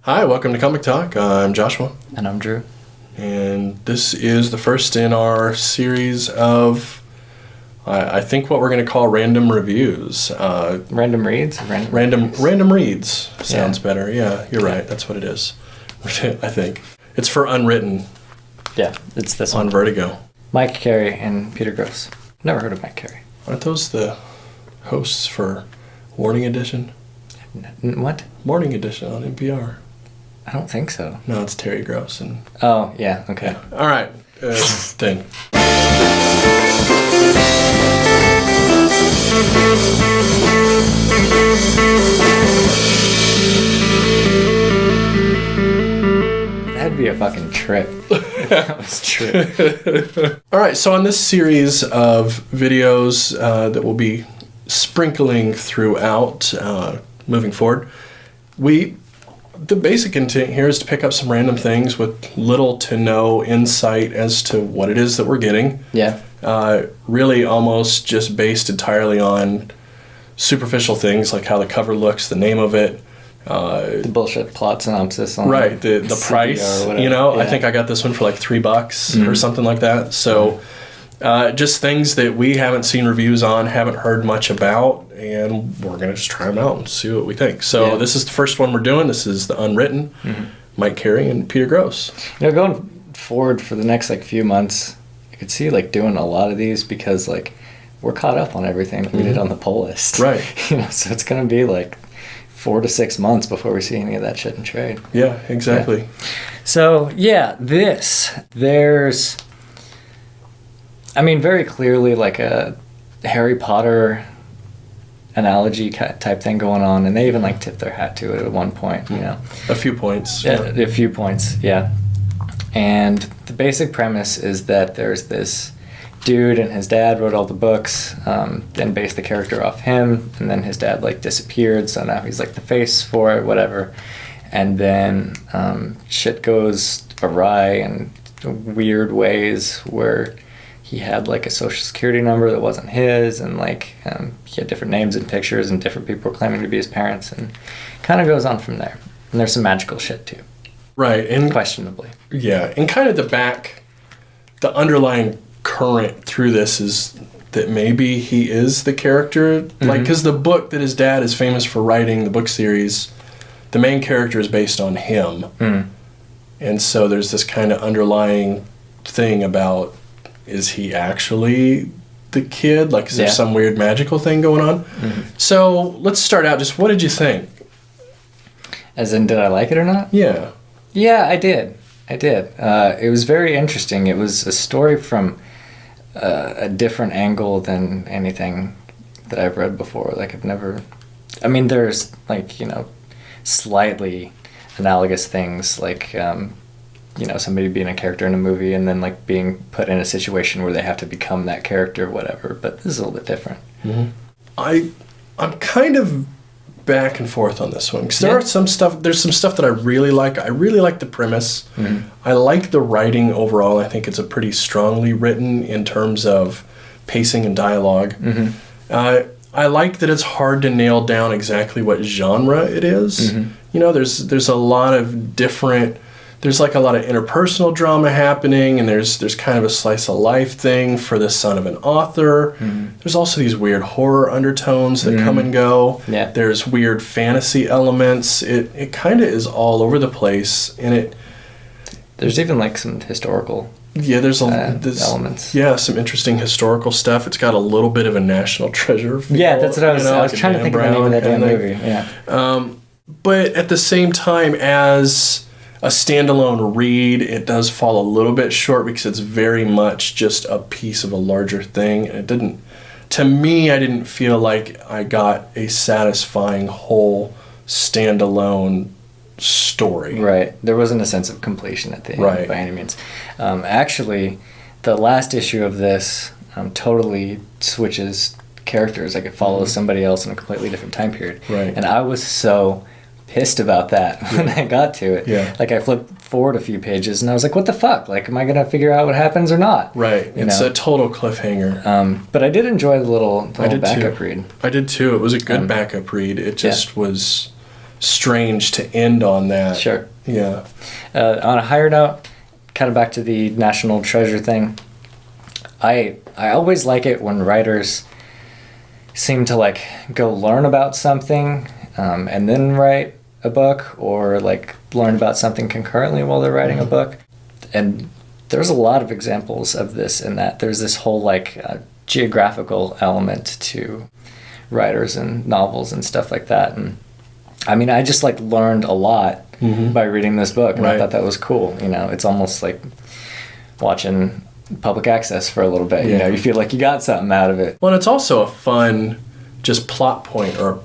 Hi, welcome to Comic Talk. I'm Joshua. And I'm Drew. And this is the first in our series of, I think what we're going to call random reviews. Random reads? Random reads sounds better. Yeah, you're right. That's what it is. I think. It's for Unwritten. Yeah, it's this on one. Vertigo. Mike Carey and Peter Gross. Never heard of Mike Carey. Aren't those the hosts for Morning Edition? What? Morning Edition on NPR. I don't think so. No, it's Terry Gross. And oh, yeah, okay. Yeah. All right, thing. That'd be a fucking trip. That was true. All right, so on this series of videos that we'll be sprinkling throughout moving forward, the basic intent here is to pick up some random things with little to no insight as to what it is that we're getting. Yeah. Really almost just based entirely on superficial things like how the cover looks, the name of it. The bullshit plot synopsis on the price. Or yeah. I think I got this one for like $3 or something like that. So just things that we haven't seen reviews on, haven't heard much about, and we're going to just try them out and see what we think. So This is the first one we're doing. This is the Unwritten, Mike Carey and Peter Gross. Going forward for the next few months, I could see doing a lot of these because we're caught up on everything that we did on the pull list. Right. So it's going to be 4 to 6 months before we see any of that shit in trade. Yeah, exactly. Yeah. So, there's very clearly a Harry Potter analogy type thing going on, and they even tipped their hat to it at one point, A few points. Yeah. A few points, yeah. And the basic premise is that there's this dude and his dad wrote all the books, then based the character off him, and then his dad disappeared, so now he's the face for it, whatever. And then shit goes awry in weird ways where he had a social security number that wasn't his, and he had different names and pictures, and different people were claiming to be his parents, and kind of goes on from there. And there's some magical shit too. Right, and questionably. Yeah, and kind of the underlying current through this is that maybe he is the character, because the book that his dad is famous for writing, the book series, the main character is based on him. And so there's this kind of underlying thing about, is he actually the kid? Is there some weird magical thing going on? So let's start out. Just what did you think? As in, did I like it or not? Yeah. Yeah, I did. It was very interesting. It was a story from a different angle than anything that I've read before. I've never... there's, slightly analogous things, somebody being a character in a movie and then being put in a situation where they have to become that character or whatever, but this is a little bit different. I'm kind of back and forth on this one because there's some stuff that I really like. I really like the premise. I like the writing overall. I think it's a pretty strongly written in terms of pacing and dialogue. I like that it's hard to nail down exactly what genre it is. There's a lot of different... There's a lot of interpersonal drama happening, and there's kind of a slice of life thing for the son of an author. There's also these weird horror undertones that come and go. Yeah. There's weird fantasy elements. It kind of is all over the place, and there's even some historical there's elements. Yeah, some interesting historical stuff. It's got a little bit of a National Treasure feel. Yeah, that's what I was trying to think of the name of that damn movie. Yeah. But at the same time, as a standalone read, it does fall a little bit short because it's very much just a piece of a larger thing. And to me, I didn't feel like I got a satisfying whole standalone story. Right. There wasn't a sense of completion at the end by any means. Actually, the last issue of this totally switches characters. It follows somebody else in a completely different time period. Right. And I was so pissed about that when I got to it. Yeah. I flipped forward a few pages and I was like, what the fuck? Am I going to figure out what happens or not? Right. It's a total cliffhanger. But I did enjoy the little backup read. I did too. It was a good backup read. It just was strange to end on that. Sure. Yeah. On a higher note, kind of back to the National Treasure thing, I always like it when writers seem to like go learn about something and then write a book, or like learn about something concurrently while they're writing a book. And there's a lot of examples of this, in that there's this whole like geographical element to writers and novels and stuff like that. And I mean, I just like learned a lot by reading this book, and I thought that was cool. You know, it's almost like watching public access for a little bit. You know, you feel like you got something out of it. Well, and it's also a fun just plot point or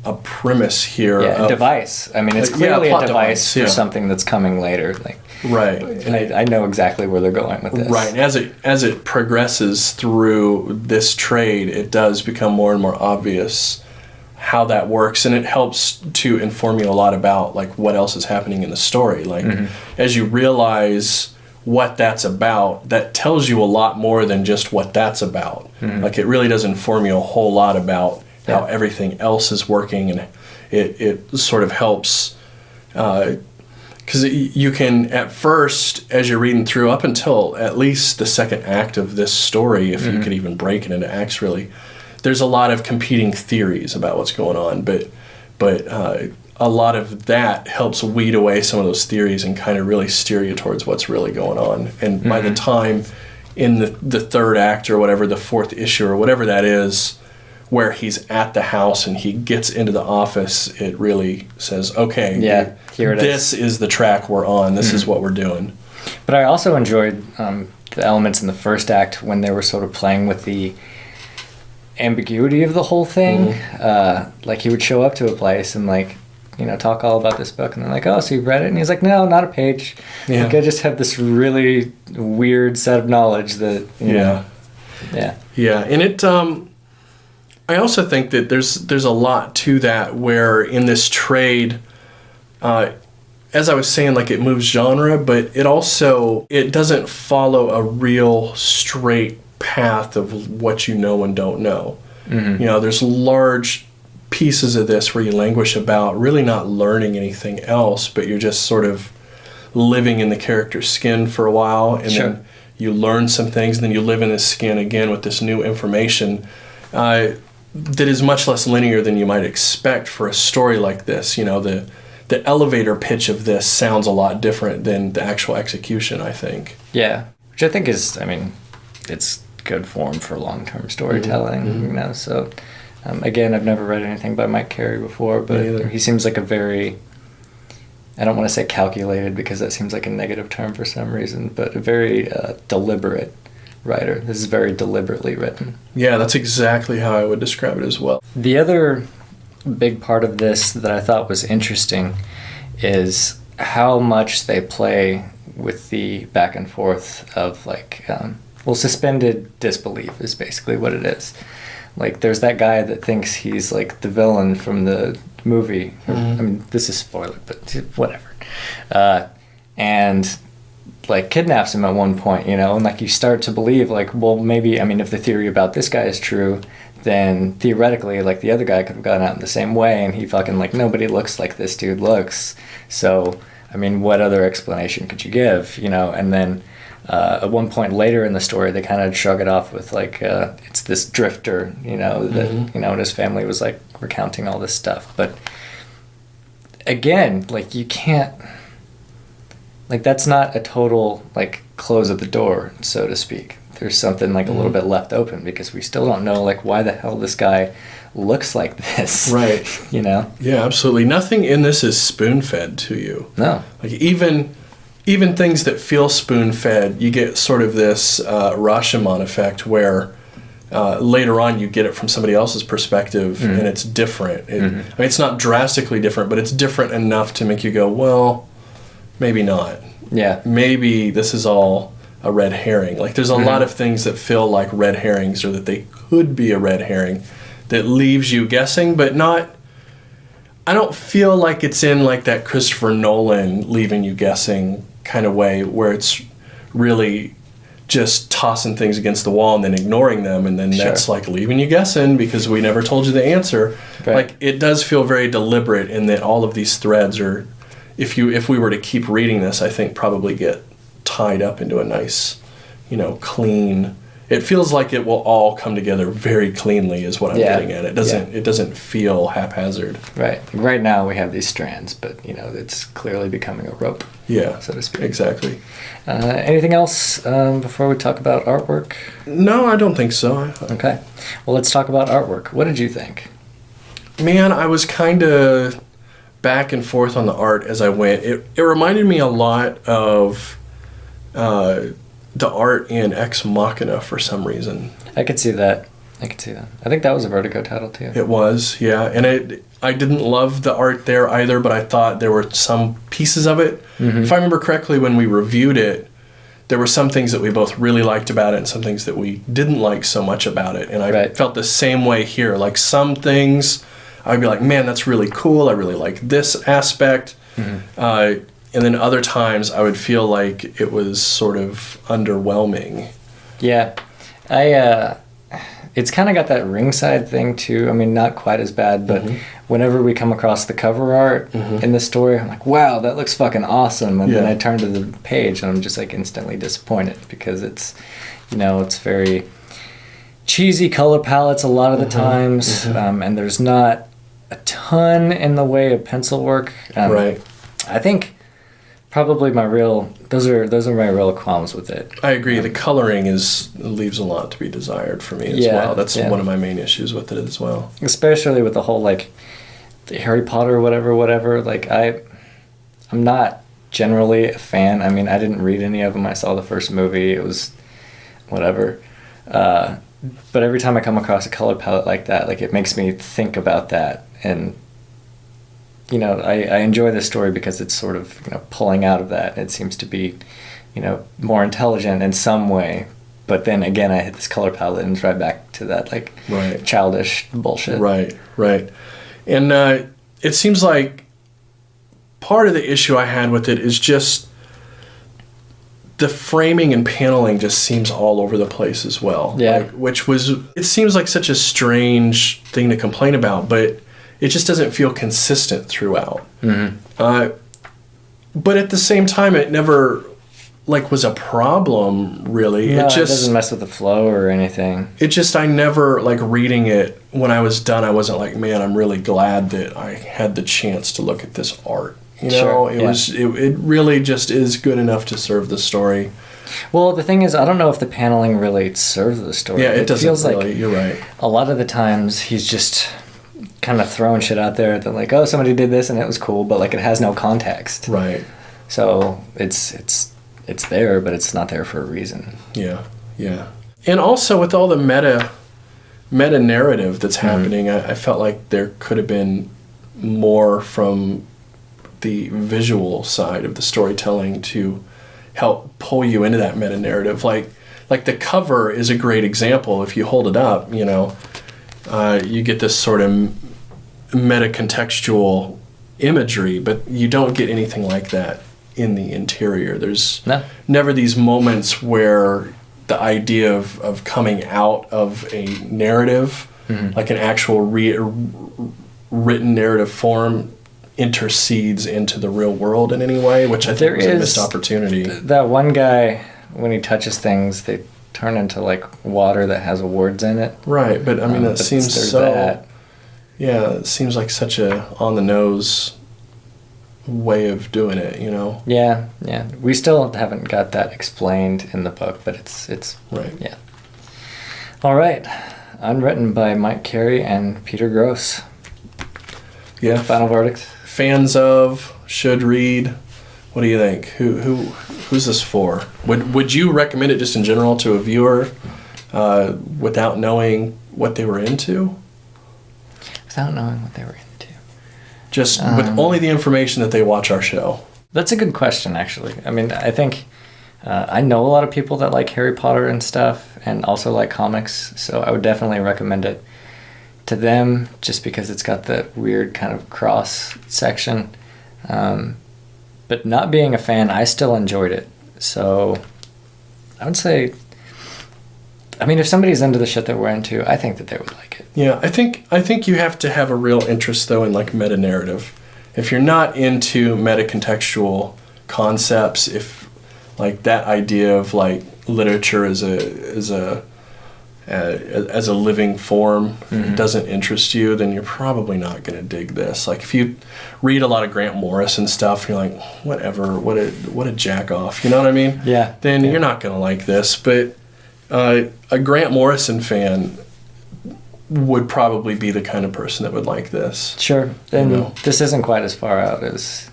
a premise here. Yeah, a device. I mean, it's clearly a device for yeah. something that's coming later. Like, right. And I know exactly where they're going with this. Right. And as it progresses through this trade, it does become more and more obvious how that works, and it helps to inform you a lot about like what else is happening in the story. Like as you realize what that's about, that tells you a lot more than just what that's about. Like it really does inform you a whole lot about how everything else is working, and it sort of helps because you can, at first, as you're reading through, up until at least the second act of this story, if you could even break it into acts really, there's a lot of competing theories about what's going on, but a lot of that helps weed away some of those theories and kind of really steer you towards what's really going on. And by the time in the third act or whatever, the fourth issue or whatever that is, where he's at the house and he gets into the office, it really says, okay, here it this is the track we're on. This is what we're doing. But I also enjoyed the elements in the first act when they were sort of playing with the ambiguity of the whole thing. Like he would show up to a place and like, you know, talk all about this book, and they're like, oh, so you read it? And he's like, no, not a page. Yeah. Like I just have this really weird set of knowledge that, you know. Yeah, and it I also think that there's a lot to that, where in this trade, as I was saying, like it moves genre, but it doesn't follow a real straight path of what you know and don't know. You know, there's large pieces of this where you languish about really not learning anything else, but you're just sort of living in the character's skin for a while, and then you learn some things, and then you live in this skin again with this new information that is much less linear than you might expect for a story like this. You know, the elevator pitch of this sounds a lot different than the actual execution, I think. Yeah, which I think is, I mean, it's good form for long-term storytelling, you know, so... again, I've never read anything by Mike Carey before, but he seems like a very, I don't want to say calculated because that seems like a negative term for some reason, but a very deliberate writer. This is very deliberately written. Yeah, that's exactly how I would describe it as well. The other big part of this that I thought was interesting is how much they play with the back and forth of like, suspended disbelief is basically what it is. Like, there's that guy that thinks he's, like, the villain from the movie. I mean, this is spoiler, but whatever. And, like, kidnaps him at one point, you know? And, like, you start to believe, like, well, maybe, I mean, if the theory about this guy is true, then theoretically, like, the other guy could have gone out in the same way, and he fucking, like, nobody looks like this dude looks. So, I mean, what other explanation could you give, you know? And then... at one point later in the story, they kind of shrug it off with like, it's this drifter, you know, that, you know, and his family was like recounting all this stuff. But again, like you can't, like that's not a total like close of the door, so to speak. There's something like a little bit left open because we still don't know like why the hell this guy looks like this. Right. You know? Yeah, absolutely. Nothing in this is spoon-fed to you. No. Like even things that feel spoon-fed, you get sort of this Rashomon effect where later on you get it from somebody else's perspective and it's different. I mean, it's not drastically different, but it's different enough to make you go, well, maybe not. Yeah. Maybe this is all a red herring. Like there's a lot of things that feel like red herrings or that they could be a red herring that leaves you guessing, but not... I don't feel like it's in like that Christopher Nolan leaving you guessing kind of way where it's really just tossing things against the wall and then ignoring them, and then that's like leaving you guessing because we never told you the answer. Right. Like, it does feel very deliberate in that all of these threads are, if we were to keep reading this, I think probably get tied up into a nice, clean. It feels like it will all come together very cleanly is what I'm getting at. It doesn't feel haphazard. Right. Right now we have these strands, but it's clearly becoming a rope. Yeah. So to speak. Exactly. Anything else before we talk about artwork? No, I don't think so. Okay. Well, let's talk about artwork. What did you think? Man, I was kind of back and forth on the art as I went. It reminded me a lot of the art in Ex Machina for some reason. I could see that. I think that was a Vertigo title too. It was, yeah. And I didn't love the art there either, but I thought there were some pieces of it. Mm-hmm. If I remember correctly, when we reviewed it, there were some things that we both really liked about it and some things that we didn't like so much about it. And I felt the same way here. Like, some things I'd be like, man, that's really cool. I really like this aspect. Mm-hmm. And then other times I would feel like it was sort of underwhelming. Yeah. It's kind of got that ringside thing too. I mean, not quite as bad, but whenever we come across the cover art in the story, I'm like, wow, that looks fucking awesome. And then I turn to the page and I'm just like instantly disappointed because it's, it's very cheesy color palettes a lot of the times. And there's not a ton in the way of pencil work. Right. I think probably those are my real qualms with it. I agree. The coloring leaves a lot to be desired for me as well. That's one of my main issues with it as well. Especially with the whole like the Harry Potter whatever. Like I'm not generally a fan. I mean, I didn't read any of them. I saw the first movie. It was whatever. But every time I come across a color palette like that, like, it makes me think about that. And I enjoy this story because it's sort of, pulling out of that. It seems to be, more intelligent in some way. But then again, I hit this color palette and it's right back to that, like, childish bullshit. Right. And it seems like part of the issue I had with it is just the framing and paneling just seems all over the place as well. Yeah. It seems like such a strange thing to complain about, but it just doesn't feel consistent throughout. Mm-hmm. But at the same time, it never was a problem, really. No, it doesn't mess with the flow or anything. It just, I never, reading it, when I was done, I wasn't like, man, I'm really glad that I had the chance to look at this art. It really just is good enough to serve the story. Well, the thing is, I don't know if the paneling really serves the story. Yeah, it doesn't feels really, you're right. A lot of the times, he's just kind of throwing shit out there that, like, oh, somebody did this and it was cool, but, it has no context. Right. So it's there, but it's not there for a reason. Yeah. And also with all the meta narrative that's happening, I felt like there could have been more from the visual side of the storytelling to help pull you into that meta narrative. Like the cover is a great example. If you hold it up, you get this sort of meta contextual imagery, but you don't get anything like that in the interior. There's never these moments where the idea of coming out of a narrative, like an actual written narrative form, intercedes into the real world in any way, which I think was a missed opportunity. That one guy, when he touches things, they turn into water that has words in it. Right, but I mean, it seems so... Yeah, it seems like such a on-the-nose way of doing it, Yeah. We still haven't got that explained in the book, but it's right. Yeah. All right. Unwritten by Mike Carey and Peter Gross. Yeah. Final verdict? Fans of, should read. What do you think? Who's this for? Would you recommend it just in general to a viewer without knowing what they were into? Without knowing what they were into. Just with only the information that they watch our show. That's a good question, actually. I mean, I think I know a lot of people that like Harry Potter and stuff and also like comics, so I would definitely recommend it to them just because it's got that weird kind of cross section. But not being a fan, I still enjoyed it. So I would say, I mean, if somebody's into the shit that we're into, I think that they would like it. Yeah, I think you have to have a real interest though in like meta-narrative. If you're not into meta-contextual concepts, if like that idea of like literature as a living form doesn't interest you, then you're probably not going to dig this. Like if you read a lot of Grant Morrison stuff, you're like, whatever, what a jack off, you know what I mean? Yeah. Then you're not going to like this. But a Grant Morrison fan would probably be the kind of person that would like this. Sure. And this isn't quite as far out as,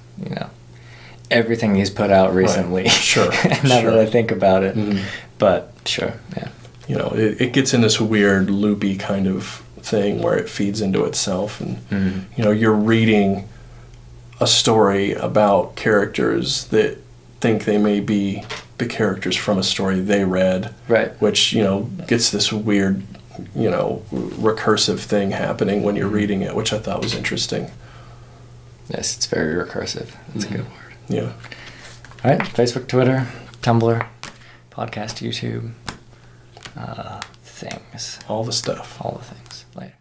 everything he's put out recently. Right. Sure. Now that I think about it. But sure, yeah. It gets in this weird loopy kind of thing where it feeds into itself, and you're reading a story about characters that think they may be the characters from a story they read, right? Which gets this weird recursive thing happening when you're reading it, which I thought was interesting. Yes, it's very recursive. That's a good word. Yeah. All right, Facebook, Twitter, Tumblr, podcast, YouTube, things. All the stuff. All the things. Later.